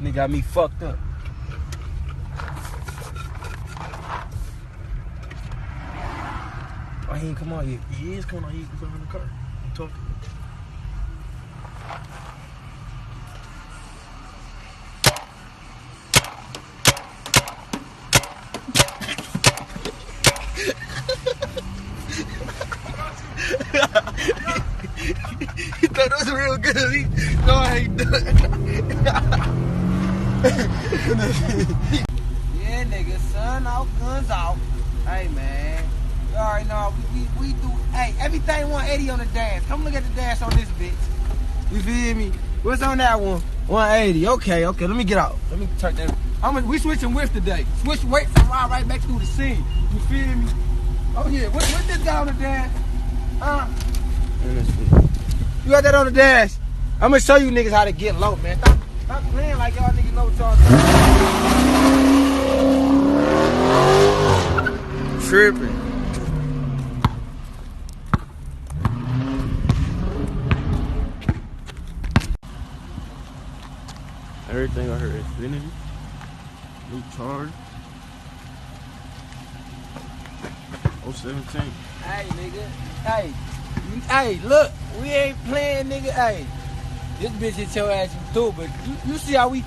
nigga got me fucked up. Oh, he ain't come out yet. He is coming out. He can put him in the car. I'm talking. He thought it was real good. No, I ain't done. Yeah, nigga, sun out, guns out. Hey, man. You already know we do. Hey, everything 180 on the dash. Come look at the dash on this bitch. You feel me? What's on that one? 180. Okay. Let me get out. Let me turn that. We switching whips today. Switch weights and ride right back through the scene. You feel me? Oh yeah. What this guy on the dash? You got that on the dash? I'm gonna show you niggas how to get low, man. Stop playing like y'all niggas know what y'all doing. Tripping. Everything I heard Infinity. New charge. 017. Hey, nigga. Hey, look. We ain't playing, nigga. Hey, this bitch hit your ass too, but you see how we...